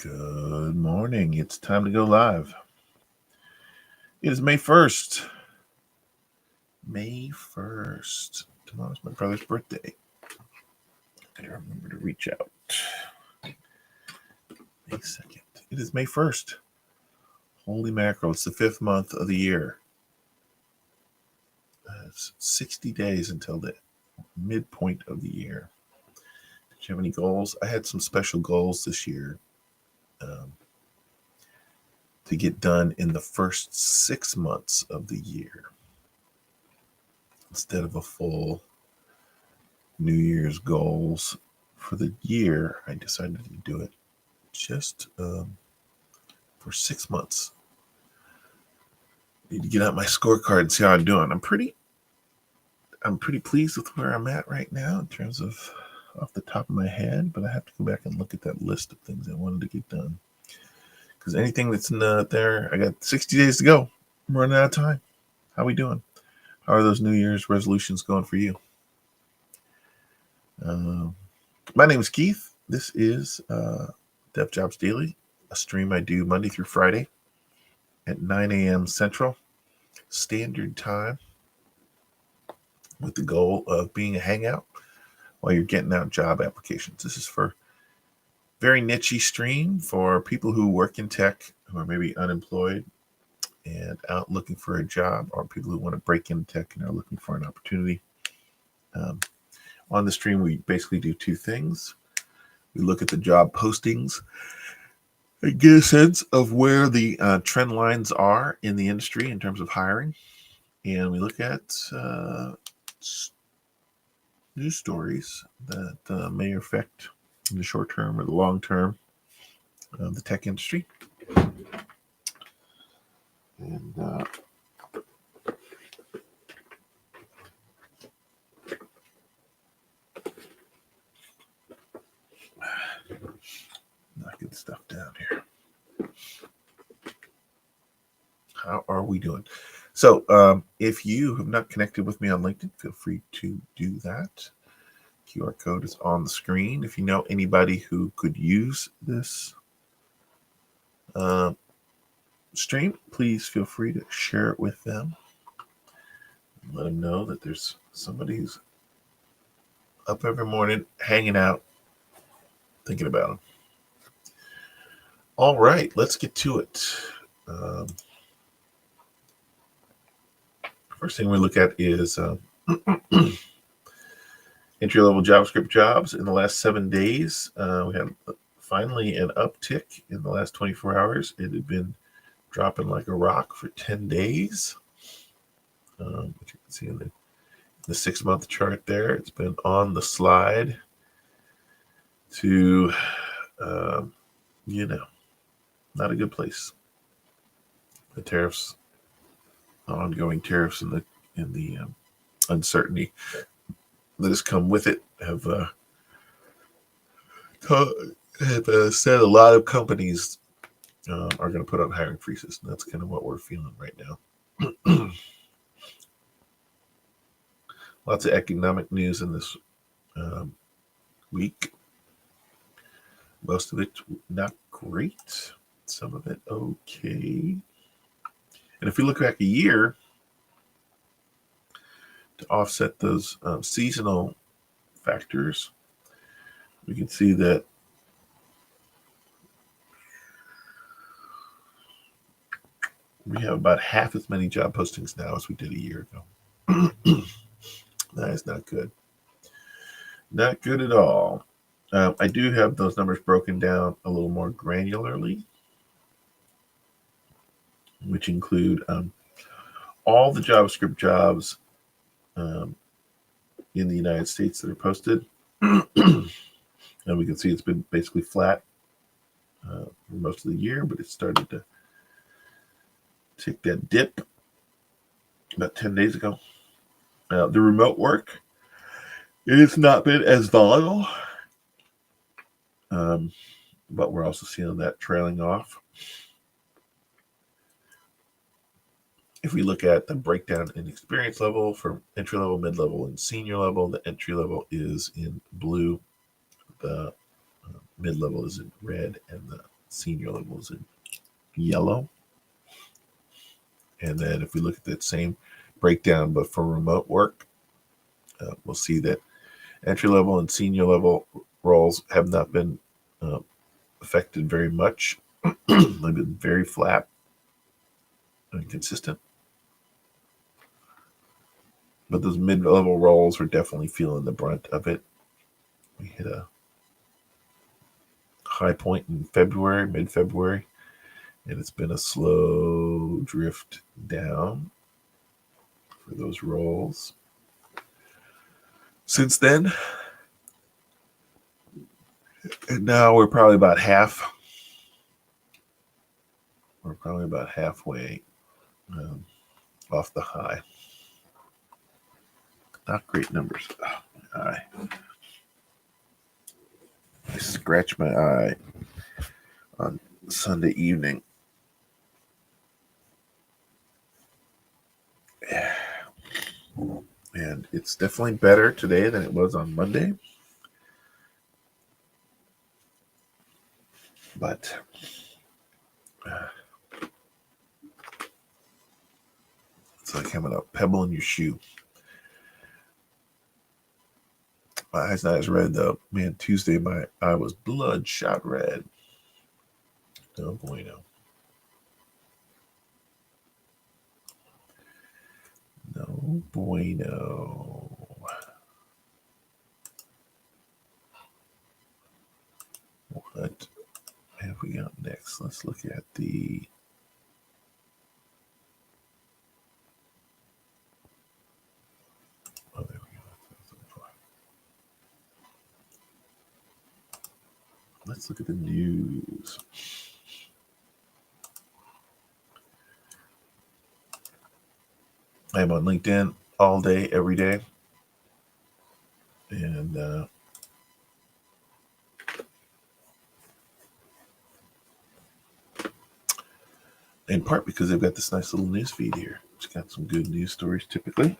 Good morning. It's time to go live. It is May 1st. May 1st. Tomorrow's my brother's birthday. Gotta remember to reach out. May 2nd. It is May 1st. Holy mackerel. It's the 5th month of the year. It's 60 days until the midpoint of the year. Did you have any goals? I had some special goals this year. To get done in the first 6 months of the year instead of a full New Year's goals for the year. I decided to do it just for 6 months. Need to get out my scorecard and see how I'm doing. I'm pretty pleased with where I'm at right now in terms of off the top of my head, but I have to go back and look at that list of things I wanted to get done. Because anything that's not there, I got 60 days to go. I'm running out of time. How are we doing? How are those New Year's resolutions going for you? My name is Keith. This is Dev Jobs Daily, a stream I do Monday through Friday at 9 a.m. Central Standard Time with the goal of being a hangout while you're getting out job applications. This is for very niche-y stream for people who work in tech, who are maybe unemployed and out looking for a job, or people who want to break into tech and are looking for an opportunity. On the stream, we basically do two things. We look at the job postings and get a sense of where the trend lines are in the industry in terms of hiring. And we look at news stories that may affect in the short term or the long term the tech industry. And not good stuff down here. How are we doing? So if you have not connected with me on LinkedIn, feel free to do that. QR code is on the screen. If you know anybody who could use this stream, please feel free to share it with them. Let them know that there's somebody who's up every morning, hanging out, thinking about them. All right, let's get to it. First thing we look at is entry-level JavaScript jobs in the last 7 days. We had finally an uptick in the last 24 hours. It had been dropping like a rock for 10 days. Which you can see in the 6-month chart there. It's been on the slide to, not a good place. The tariffs, ongoing tariffs, and the uncertainty that has come with it have said a lot of companies are going to put on hiring freezes. And that's kind of what we're feeling right now. Lots of economic news in this week. Most of it not great. Some of it okay. And if we look back a year to offset those seasonal factors, we can see that we have about half as many job postings now as we did a year ago. That is not good. Not good at all. I do have those numbers broken down a little more granularly, which include all the JavaScript jobs in the United States that are posted. And we can see it's been basically flat for most of the year, but it started to take that dip about 10 days ago. The remote work, it has not been as volatile, but we're also seeing that trailing off. If we look at the breakdown in experience level from entry level, mid level, and senior level, the entry level is in blue, the mid level is in red, and the Senior level is in yellow. And then if we look at that same breakdown, but for remote work, we'll see that entry level and senior level roles have not been affected very much. They've been very flat and consistent. But those mid-level roles are definitely feeling the brunt of it. We hit a high point in February, mid-February, and it's been a slow drift down for those roles. Since then, and now we're probably about half. We're probably about halfway off the high. Not great numbers. Oh, my eye. I scratched my eye on Sunday evening. And it's definitely better today than it was on Monday. But it's like having a pebble in your shoe. My eye's not as red though. Man, Tuesday my eye was bloodshot red. No bueno. No bueno. What have we got next? Let's look at the there we go. Let's look at the news. I'm on LinkedIn all day, every day. And in part because they've got this nice little news feed here. It's got some good news stories typically.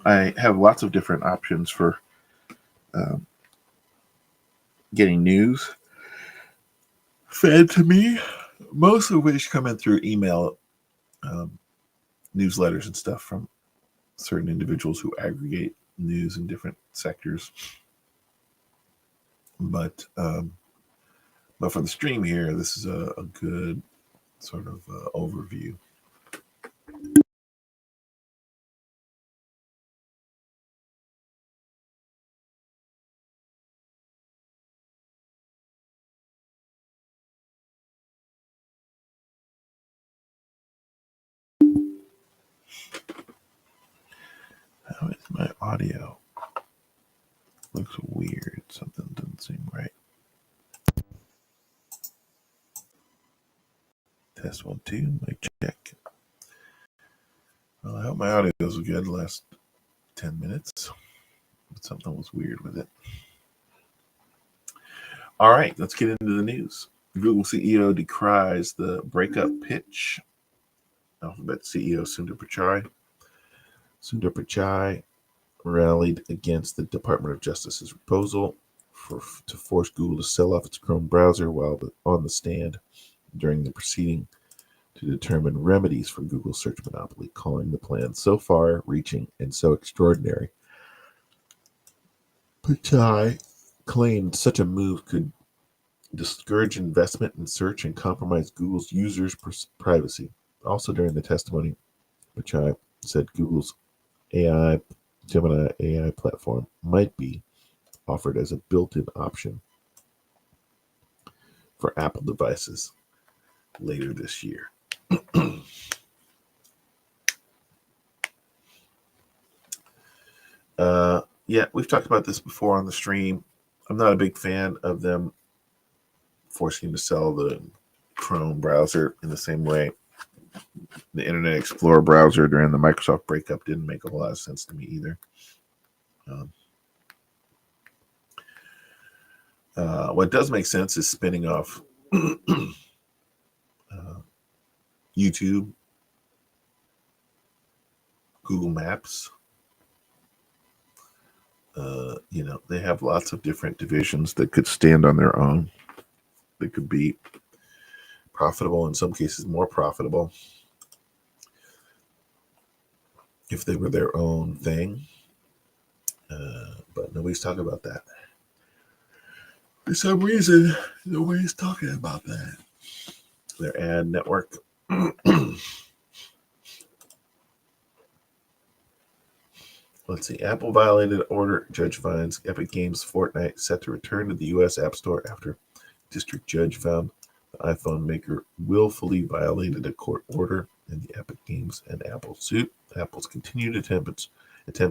I have lots of different options for getting news fed to me, most of which come in through email newsletters and stuff from certain individuals who aggregate news in different sectors. But for the stream here, this is a good sort of overview. How is my audio? Looks weird. Something doesn't seem right. Test 1, 2. Mic check. Well, I hope my audio was good the last 10 minutes. But something was weird with it. All right, let's get into the news. Google CEO decries the breakup pitch. Alphabet CEO Sundar Pichai. Sundar Pichai rallied against the Department of Justice's proposal to force Google to sell off its Chrome browser while on the stand during the proceeding to determine remedies for Google's search monopoly, calling the plan so far-reaching and so extraordinary. Pichai claimed such a move could discourage investment in search and compromise Google's users' privacy. Also during the testimony, Pichai said Google's Gemini AI platform might be offered as a built-in option for Apple devices later this year. Yeah, we've talked about this before on the stream. I'm not a big fan of them forcing to sell the Chrome browser in the same way the Internet Explorer browser during the Microsoft breakup didn't make a whole lot of sense to me either. What does make sense is spinning off YouTube, Google Maps. They have lots of different divisions that could stand on their own. that could be profitable, in some cases more profitable, if they were their own thing. But nobody's talking about that. For some reason, nobody's talking about that. Their ad network. Let's see. Apple violated order. Judge finds Epic Games Fortnite set to return to the U.S. App Store after district judge found the iPhone maker willfully violated a court order in the Epic Games and Apple suit. Apple's continued attempts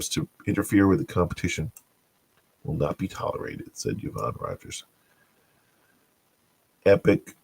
to interfere with the competition will not be tolerated, said Yvonne Rogers. Epic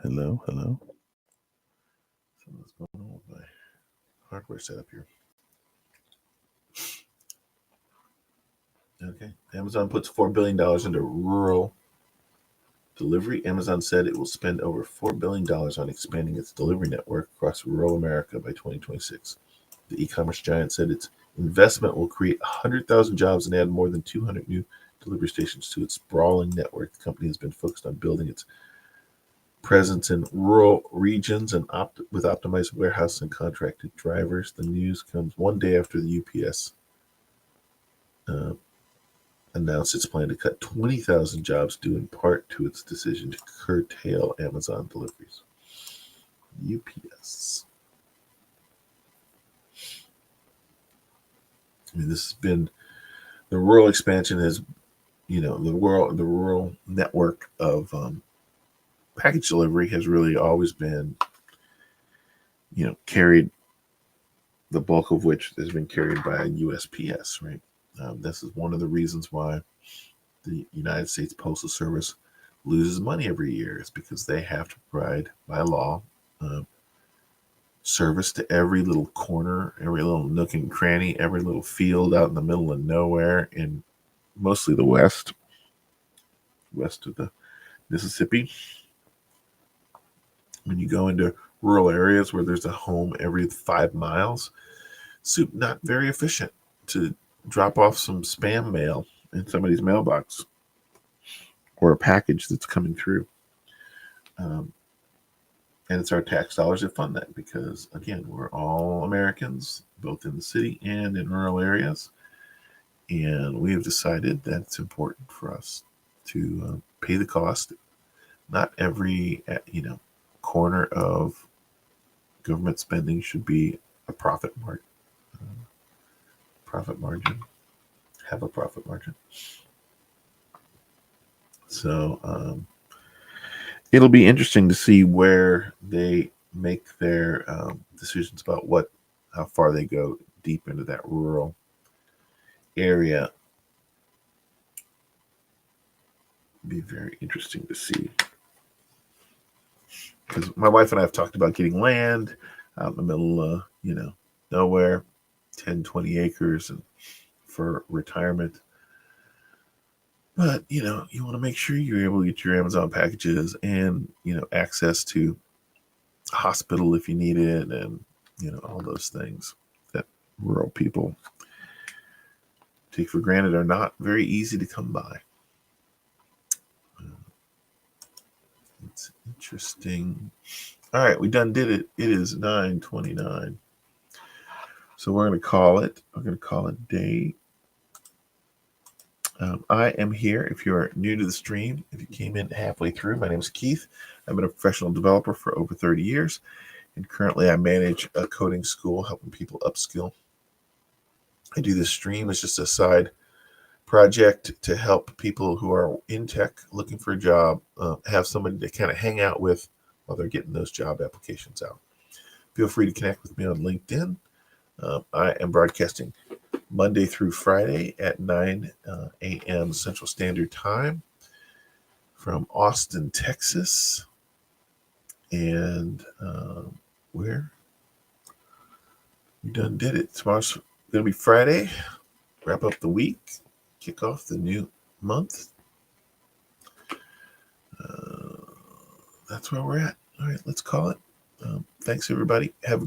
Hello. Something's going on with my hardware setup here. Okay. Amazon puts $4 billion into rural delivery. Amazon said it will spend over $4 billion on expanding its delivery network across rural America by 2026. The e-commerce giant said its investment will create 100,000 jobs and add more than 200 new delivery stations to its sprawling network. The company has been focused on building its presence in rural regions and with optimized warehouse and contracted drivers. The news comes one day after the UPS announced its plan to cut 20,000 jobs due in part to its decision to curtail Amazon deliveries. UPS. I mean, this has been the rural expansion has, the rural network of package delivery has really always been, carried, the bulk of which has been carried by USPS, right? This is one of the reasons why the United States Postal Service loses money every year. It's because they have to provide, by law, service to every little corner, every little nook and cranny, every little field out in the middle of nowhere in mostly the west of the Mississippi. When you go into rural areas where there's a home every 5 miles, it's not very efficient to drop off some spam mail in somebody's mailbox or a package that's coming through. And it's our tax dollars that fund that because, again, we're all Americans, both in the city and in rural areas. And we have decided that it's important for us to pay the cost. Not every, corner of government spending should be a profit margin. Have a profit margin. So it'll be interesting to see where they make their decisions about how far they go deep into that rural area. Be very interesting to see. Because my wife and I have talked about getting land out in the middle of, nowhere, 10, 20 acres and for retirement. But, you want to make sure you're able to get your Amazon packages and, access to a hospital if you need it and, all those things that rural people take for granted are not very easy to come by. It's interesting. All right, we done did it. It is 9:29. So we're going to call it. We're going to call it day. I am here. If you're new to the stream, if you came in halfway through, my name is Keith. I've been a professional developer for over 30 years, and currently I manage a coding school helping people upskill. I do this stream as just a side project to help people who are in tech looking for a job have somebody to kind of hang out with while they're getting those job applications out. Feel free to connect with me on LinkedIn. I am broadcasting Monday through Friday at 9 a.m. Central Standard Time from Austin, Texas. And where? We done did it. Tomorrow's going to be Friday. Wrap up the week. Kick off the new month. That's where we're at. All right, let's call it. Thanks, everybody. Have a great